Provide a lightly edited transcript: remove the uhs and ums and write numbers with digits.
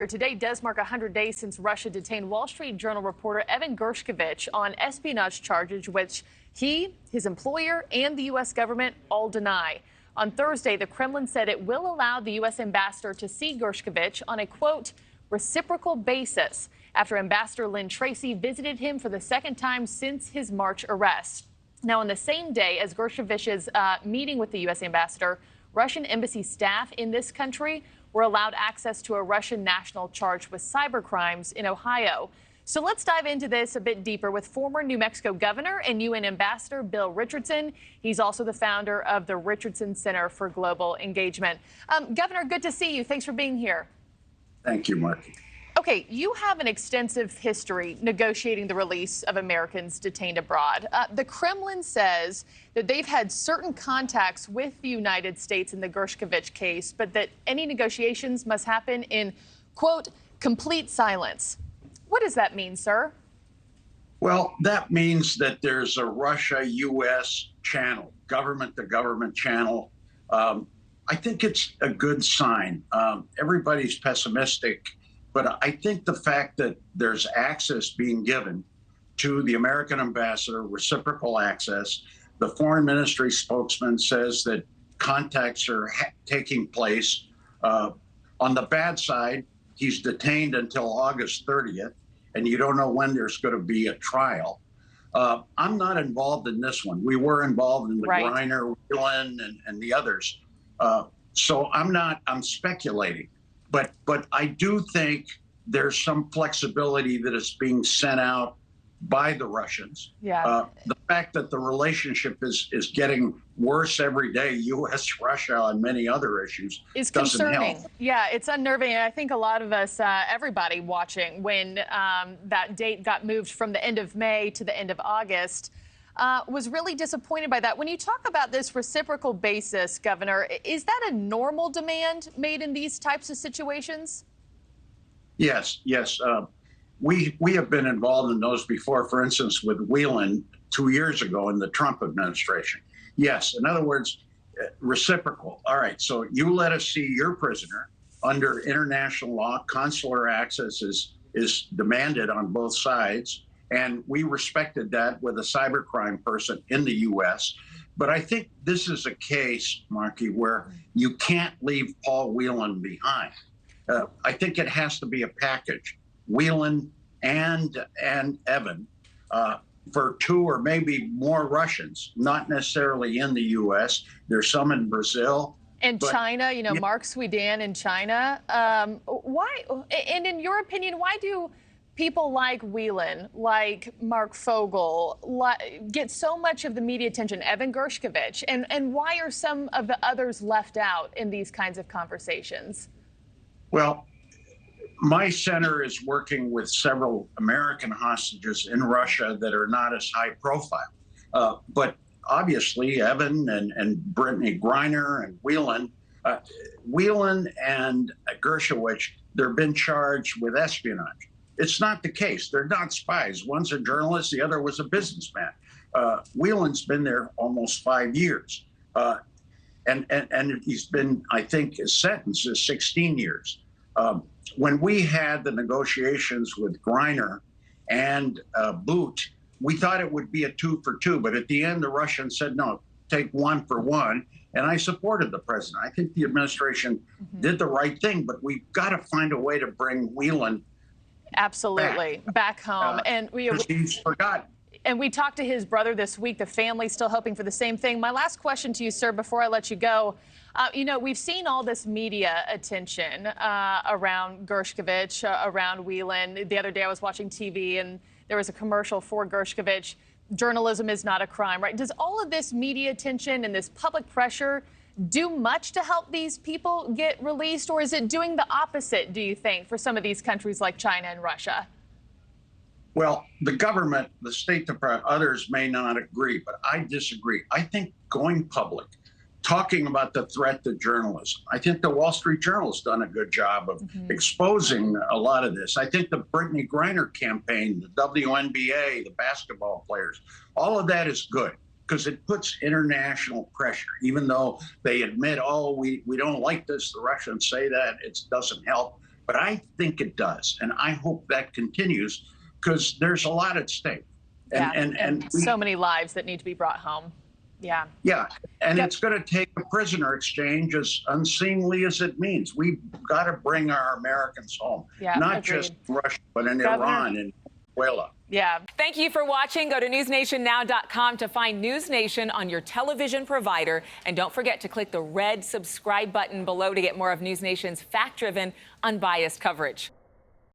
Today does mark 100 days since Russia detained Wall Street Journal reporter Evan Gershkovich on espionage charges, which he, his employer, and the U.S. government all deny. On Thursday, the Kremlin said it will allow the U.S. ambassador to see Gershkovich on a, quote, reciprocal basis after Ambassador Lynn Tracy visited him for the second time since his March arrest. Now, on the same day as Gershkovich's meeting with the U.S. ambassador, Russian embassy staff in this country were allowed access to a Russian national charged with cyber crimes in Ohio. So let's dive into this a bit deeper with former New Mexico governor and UN ambassador Bill Richardson. He's also the founder of the Richardson Center for Global Engagement. Governor, good to see you. Thanks for being here. Thank you, Mark. Okay, you have an extensive history negotiating the release of Americans detained abroad. The Kremlin says that they've had certain contacts with the United States in the Gershkovich case, but that any negotiations must happen in, quote, complete silence. What does that mean, sir? Well, that means that there's a Russia-U.S. channel, government-to-government channel. I think it's a good sign. Everybody's pessimistic. But I think the fact that there's access being given to the American ambassador, reciprocal access, the foreign ministry spokesman says that contacts are taking place. On the bad side, he's detained until August 30th, and you don't know when there's going to be a trial. I'm not involved in this one. We were involved in the Griner, Whelan, and the others. So I'm speculating. But I do think there's some flexibility that is being sent out by the Russians. Yeah. The fact that the relationship is getting worse every day, U.S., Russia, on many other issues, is doesn't concerning. help. Yeah, it's unnerving. And I think a lot of us, everybody watching, when that date got moved from the end of May to the end of August, was really disappointed by that. When you talk about this reciprocal basis, Governor, is that a normal demand made in these types of situations? Yes. We have been involved in those before, for instance, with Whelan 2 years ago in the Trump administration. Yes, in other words, reciprocal. All right, so you let us see your prisoner under international law. Consular access is demanded on both sides. And we respected that with a cybercrime person in the U.S. But I think this is a case, Marky, where you can't leave Paul Whelan behind. I think it has to be a package. Whelan and Evan for two or maybe more Russians, not necessarily in the U.S. There's some in Brazil. And China, you know, yeah. Mark Sweden in China. Why? And in your opinion, why do people like Whelan, like Mark Fogel, get so much of the media attention, Evan Gershkovich, and why are some of the others left out in these kinds of conversations? Well, my center is working with several American hostages in Russia that are not as high profile. But obviously, Evan and Brittany Griner and Whelan and Gershkovich, they've been charged with espionage. It's not the case. They're not spies. One's a journalist, the other was a businessman. Whelan's been there almost 5 years. And he's been, I think, his sentence is 16 years. When we had the negotiations with Griner and Boot, we thought it would be a 2 for 2. But at the end, the Russians said, no, take 1 for 1. And I supported the president. I think the administration did the right thing. But we've got to find a way to bring Whelan back home. And he's forgotten. And we talked to his brother this week. The family's still hoping for the same thing. My last question to you, sir, before I let you go. You know, we've seen all this media attention around Gershkovich, around Whelan. The other day I was watching TV and there was a commercial for Gershkovich. Journalism is not a crime, right? Does all of this media attention and this public pressure do much to help these people get released, or is it doing the opposite, do you think, for some of these countries like China and Russia? Well, the government, the State Department, others may not agree, but I disagree. I think going public, talking about the threat to journalism, I think the Wall Street Journal has done a good job of exposing a lot of this. I think the Brittany Griner campaign, the WNBA, the basketball players, all of that is good, because it puts international pressure, even though they admit, oh, we don't like this, the Russians say that, it doesn't help. but I think it does. And I hope that continues because there's a lot at stake. And so many lives that need to be brought home. Yeah. Yeah. And it's going to take a prisoner exchange, as unseemly as it means. We've got to bring our Americans home, not just Russia, but in Iran and Venezuela. Yeah. Thank you for watching. Go to newsnationnow.com to find NewsNation on your television provider. And don't forget to click the red subscribe button below to get more of NewsNation's fact-driven, unbiased coverage.